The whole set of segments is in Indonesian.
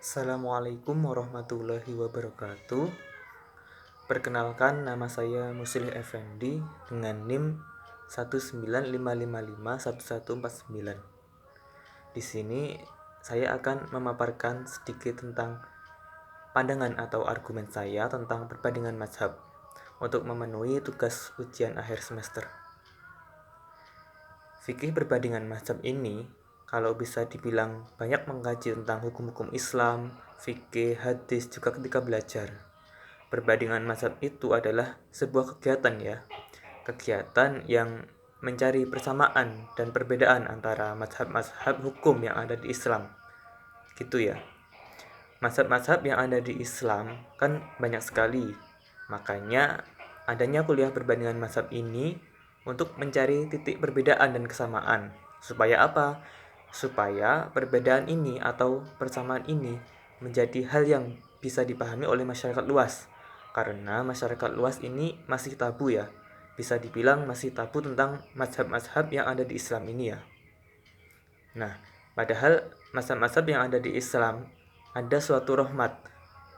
Assalamualaikum warahmatullahi wabarakatuh. Perkenalkan, nama saya Muslih Effendi dengan NIM 195551149. Di sini saya akan memaparkan sedikit tentang pandangan atau argumen saya tentang perbandingan mazhab untuk memenuhi tugas ujian akhir semester. Fikih perbandingan mazhab ini kalau bisa dibilang banyak mengkaji tentang hukum-hukum Islam, fikih, hadis juga ketika belajar. Perbandingan mazhab itu adalah sebuah kegiatan ya. Kegiatan yang mencari persamaan dan perbedaan antara mazhab-mazhab hukum yang ada di Islam. Gitu ya. Mazhab-mazhab yang ada di Islam kan banyak sekali. Makanya adanya kuliah perbandingan mazhab ini untuk mencari titik perbedaan dan kesamaan. Supaya apa? Supaya perbedaan ini atau persamaan ini menjadi hal yang bisa dipahami oleh masyarakat luas. Karena masyarakat luas ini masih tabu ya. Bisa dibilang masih tabu tentang mazhab-mazhab yang ada di Islam ini ya. Nah, padahal mazhab-mazhab yang ada di Islam ada suatu rahmat,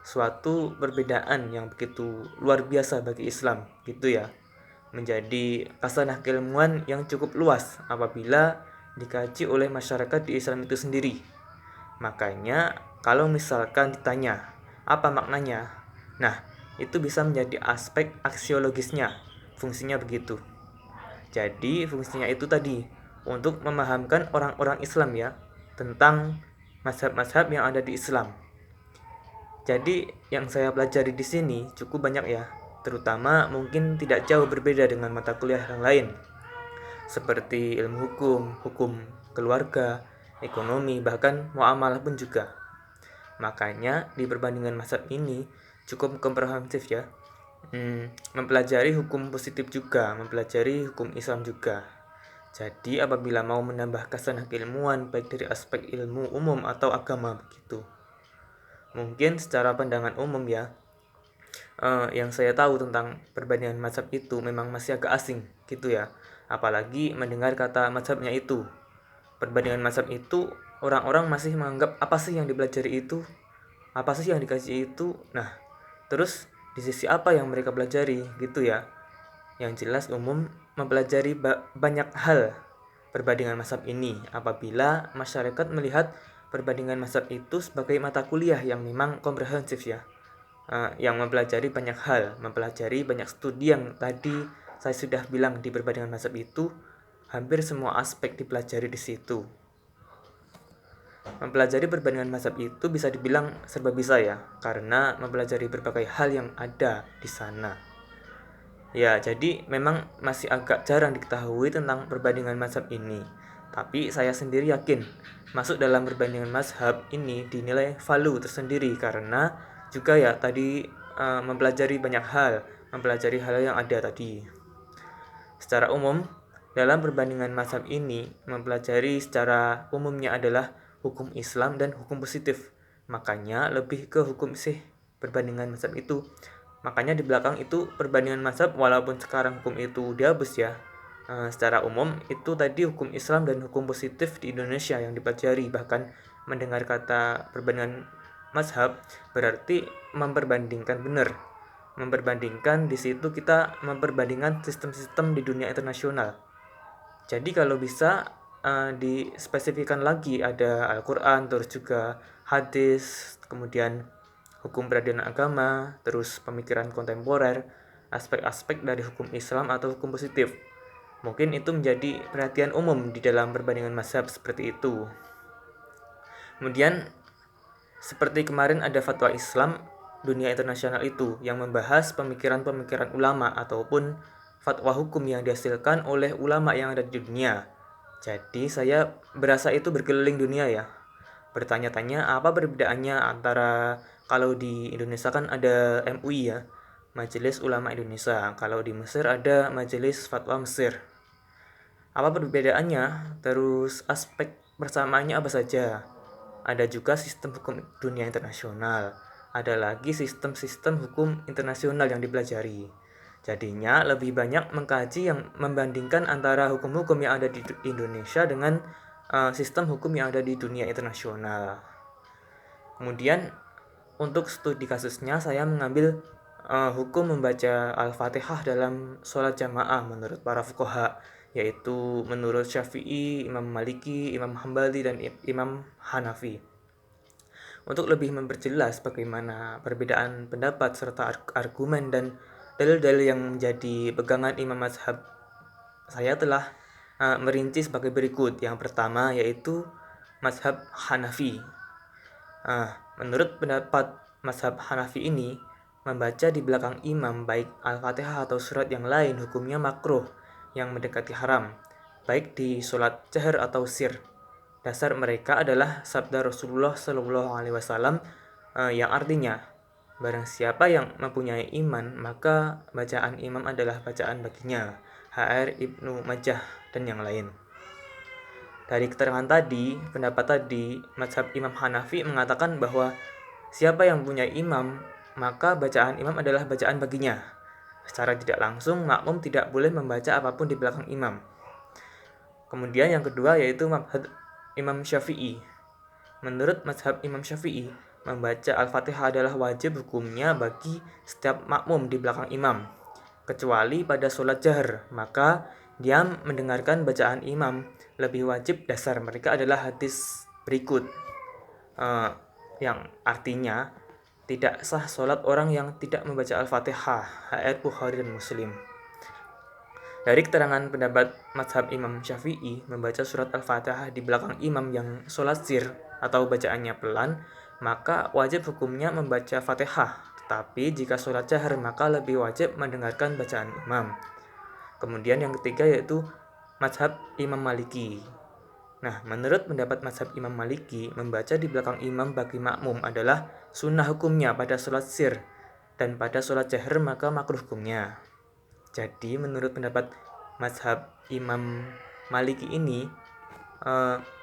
suatu perbedaan yang begitu luar biasa bagi Islam, gitu ya. Menjadi kasanah keilmuan yang cukup luas apabila dikaji oleh masyarakat di Islam itu sendiri. Makanya kalau misalkan ditanya apa maknanya, nah itu bisa menjadi aspek aksiologisnya, fungsinya begitu. Jadi fungsinya itu tadi untuk memahamkan orang-orang Islam ya tentang mazhab-mazhab yang ada di Islam. Jadi yang saya pelajari di sini cukup banyak ya, terutama mungkin tidak jauh berbeda dengan mata kuliah yang lain, seperti ilmu hukum, hukum keluarga, ekonomi, bahkan muamalah pun juga. Makanya di perbandingan mazhab ini cukup komprehensif ya. Mempelajari hukum positif juga, mempelajari hukum Islam juga. Jadi apabila mau menambah kasanah keilmuan baik dari aspek ilmu umum atau agama begitu. Mungkin secara pandangan umum ya, yang saya tahu tentang perbandingan mazhab itu memang masih agak asing gitu ya. Apalagi mendengar kata mazhabnya itu. Perbandingan mazhab itu orang-orang masih menganggap apa sih yang dipelajari itu? Apa sih yang dikaji itu? Nah, terus di sisi apa yang mereka pelajari gitu ya. Yang jelas umum mempelajari banyak hal perbandingan mazhab ini apabila masyarakat melihat perbandingan mazhab itu sebagai mata kuliah yang memang komprehensif ya. Yang mempelajari banyak hal, mempelajari banyak studi yang tadi saya sudah bilang di perbandingan mazhab itu hampir semua aspek dipelajari di situ. Mempelajari perbandingan mazhab itu bisa dibilang serba bisa ya, karena mempelajari berbagai hal yang ada di sana. Ya, jadi memang masih agak jarang diketahui tentang perbandingan mazhab ini. Tapi saya sendiri yakin masuk dalam perbandingan mazhab ini dinilai value tersendiri karena juga ya tadi mempelajari banyak hal, mempelajari hal yang ada tadi. Secara umum, dalam perbandingan mazhab ini mempelajari secara umumnya adalah hukum Islam dan hukum positif. Makanya lebih ke hukum sih perbandingan mazhab itu. Makanya di belakang itu perbandingan mazhab walaupun sekarang hukum itu dihapus ya. Secara umum itu tadi hukum Islam dan hukum positif di Indonesia yang dipelajari. Bahkan mendengar kata perbandingan mazhab berarti memperbandingkan benar. Memperbandingkan di situ kita memperbandingkan sistem-sistem di dunia internasional. Jadi kalau bisa dispesifikkan lagi ada Al-Quran, terus juga hadis, kemudian hukum peradilan agama, terus pemikiran kontemporer, aspek-aspek dari hukum Islam atau hukum positif. Mungkin itu menjadi perhatian umum di dalam perbandingan mazhab seperti itu. Kemudian seperti kemarin ada fatwa Islam dunia internasional itu yang membahas pemikiran-pemikiran ulama ataupun fatwa hukum yang dihasilkan oleh ulama yang ada di dunia. Jadi saya berasa itu berkeliling dunia ya. Bertanya-tanya apa perbedaannya antara kalau di Indonesia kan ada MUI ya, Majelis Ulama Indonesia. Kalau di Mesir ada Majelis Fatwa Mesir. Apa perbedaannya? Terus aspek persamaannya apa saja? Ada juga sistem hukum dunia internasional. Ada lagi sistem-sistem hukum internasional yang dipelajari. Jadinya lebih banyak mengkaji yang membandingkan antara hukum-hukum yang ada di Indonesia dengan sistem hukum yang ada di dunia internasional. Kemudian untuk studi kasusnya saya mengambil hukum membaca Al-Fatihah dalam sholat jamaah menurut para fuqaha, yaitu menurut Syafi'i, Imam Maliki, Imam Hambali, dan Imam Hanafi. Untuk lebih memperjelas bagaimana perbedaan pendapat serta argumen dan dalil-dalil yang menjadi pegangan imam mazhab, saya telah merinci sebagai berikut. Yang pertama yaitu mazhab Hanafi. Menurut pendapat mazhab Hanafi ini, membaca di belakang imam baik Al-Fatihah atau surat yang lain hukumnya makruh yang mendekati haram, baik di sholat jahar atau sir. Dasar mereka adalah sabda Rasulullah Shallallahu Alaihi Wasallam yang artinya, barang siapa yang mempunyai iman, maka bacaan imam adalah bacaan baginya. HR Ibnu Majah dan yang lain. Dari keterangan tadi, pendapat tadi, mazhab Imam Hanafi mengatakan bahwa siapa yang mempunyai imam, maka bacaan imam adalah bacaan baginya. Secara tidak langsung, makmum tidak boleh membaca apapun di belakang imam. Kemudian yang kedua yaitu mazhab Imam Syafi'i. Menurut mazhab Imam Syafi'i, membaca Al-Fatihah adalah wajib hukumnya bagi setiap makmum di belakang imam, kecuali pada sholat jahar, maka dia mendengarkan bacaan imam lebih wajib. Dasar mereka adalah hadis berikut, yang artinya tidak sah sholat orang yang tidak membaca Al-Fatihah, ayat Bukhari dan Muslim. Dari keterangan pendapat mazhab Imam Syafi'i, membaca surat Al-Fatihah di belakang imam yang sholat sir atau bacaannya pelan, maka wajib hukumnya membaca Fatihah. Tetapi jika sholat jahar, maka lebih wajib mendengarkan bacaan imam. Kemudian yang ketiga yaitu mazhab Imam Maliki. Nah, menurut pendapat mazhab Imam Maliki, membaca di belakang imam bagi makmum adalah sunnah hukumnya pada sholat sir, dan pada sholat jahar maka makruh hukumnya. Jadi menurut pendapat mazhab Imam Maliki ini,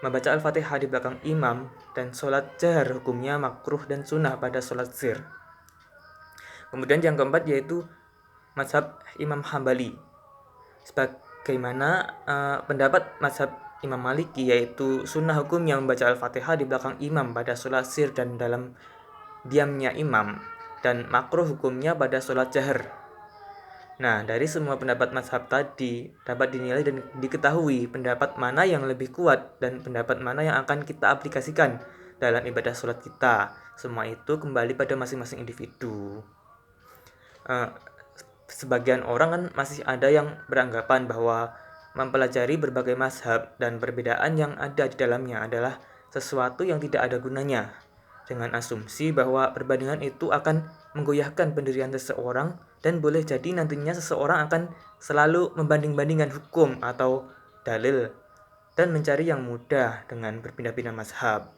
membaca Al-Fatihah di belakang imam dan sholat jahar hukumnya makruh dan sunnah pada sholat sir. Kemudian yang keempat yaitu mazhab Imam Hambali. Sebagaimana pendapat mazhab Imam Maliki, yaitu sunnah hukumnya membaca Al-Fatihah di belakang imam pada sholat sir dan dalam diamnya imam, dan makruh hukumnya pada sholat jahar. Nah, dari semua pendapat mazhab tadi dapat dinilai dan diketahui pendapat mana yang lebih kuat dan pendapat mana yang akan kita aplikasikan dalam ibadah sholat kita. Semua itu kembali pada masing-masing individu. Sebagian orang kan masih ada yang beranggapan bahwa mempelajari berbagai mazhab dan perbedaan yang ada di dalamnya adalah sesuatu yang tidak ada gunanya, dengan asumsi bahwa perbandingan itu akan menggoyahkan pendirian seseorang dan boleh jadi nantinya seseorang akan selalu membanding-bandingkan hukum atau dalil dan mencari yang mudah dengan berpindah-pindah mazhab.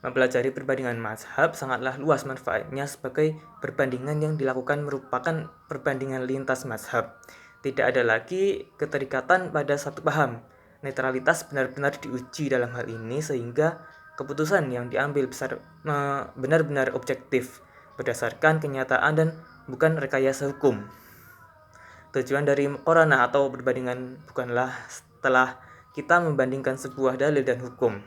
Mempelajari perbandingan mazhab sangatlah luas manfaatnya sebagai perbandingan yang dilakukan merupakan perbandingan lintas mazhab. Tidak ada lagi keterikatan pada satu paham. Netralitas benar-benar diuji dalam hal ini sehingga keputusan yang diambil benar-benar objektif berdasarkan kenyataan dan bukan rekayasa hukum. Tujuan dari muqaranah atau perbandingan bukanlah setelah kita membandingkan sebuah dalil dan hukum,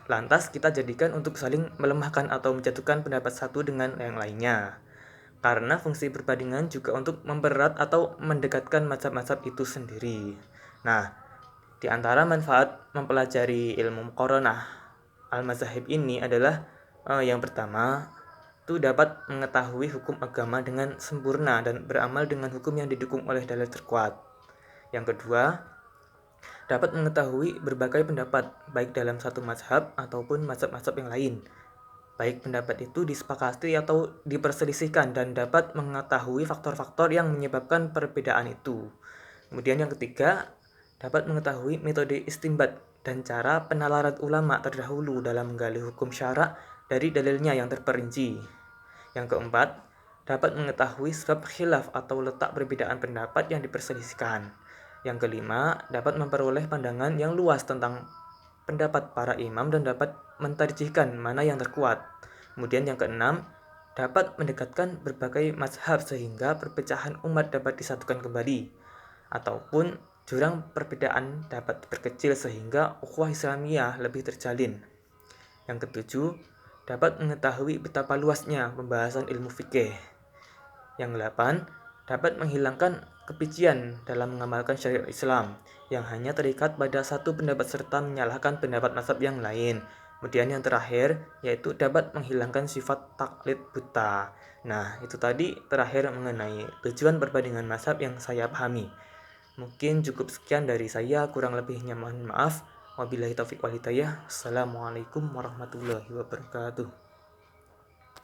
lantas kita jadikan untuk saling melemahkan atau menjatuhkan pendapat satu dengan yang lainnya. Karena fungsi perbandingan juga untuk mempererat atau mendekatkan mazhab-mazhab itu sendiri. Nah, di antara manfaat mempelajari ilmu muqaranah al-mazahib ini adalah yang pertama, itu dapat mengetahui hukum agama dengan sempurna dan beramal dengan hukum yang didukung oleh dalil terkuat. Yang kedua, dapat mengetahui berbagai pendapat baik dalam satu mazhab ataupun mazhab-mazhab yang lain. Baik pendapat itu disepakati atau diperselisihkan dan dapat mengetahui faktor-faktor yang menyebabkan perbedaan itu. Kemudian yang ketiga, dapat mengetahui metode istinbat dan cara penalaran ulama terdahulu dalam menggali hukum syara dari dalilnya yang terperinci. Yang keempat, dapat mengetahui sebab khilaf atau letak perbedaan pendapat yang diperselisihkan. Yang kelima, dapat memperoleh pandangan yang luas tentang pendapat para imam dan dapat mentarjihkan mana yang terkuat. Kemudian yang keenam, dapat mendekatkan berbagai mazhab sehingga perpecahan umat dapat disatukan kembali, ataupun jurang perbedaan dapat diperkecil sehingga ukhuwah Islamiyah lebih terjalin. Yang ketujuh, dapat mengetahui betapa luasnya pembahasan ilmu fikih. Yang 8, dapat menghilangkan kepician dalam mengamalkan syariat Islam yang hanya terikat pada satu pendapat serta menyalahkan pendapat mazhab yang lain. Kemudian yang terakhir yaitu dapat menghilangkan sifat taklid buta. Nah, itu tadi terakhir mengenai tujuan perbandingan mazhab yang saya pahami. Mungkin cukup sekian dari saya, kurang lebihnya mohon maaf. Wabillahi taufiq wal hidayah. Assalamualaikum warahmatullahi wabarakatuh.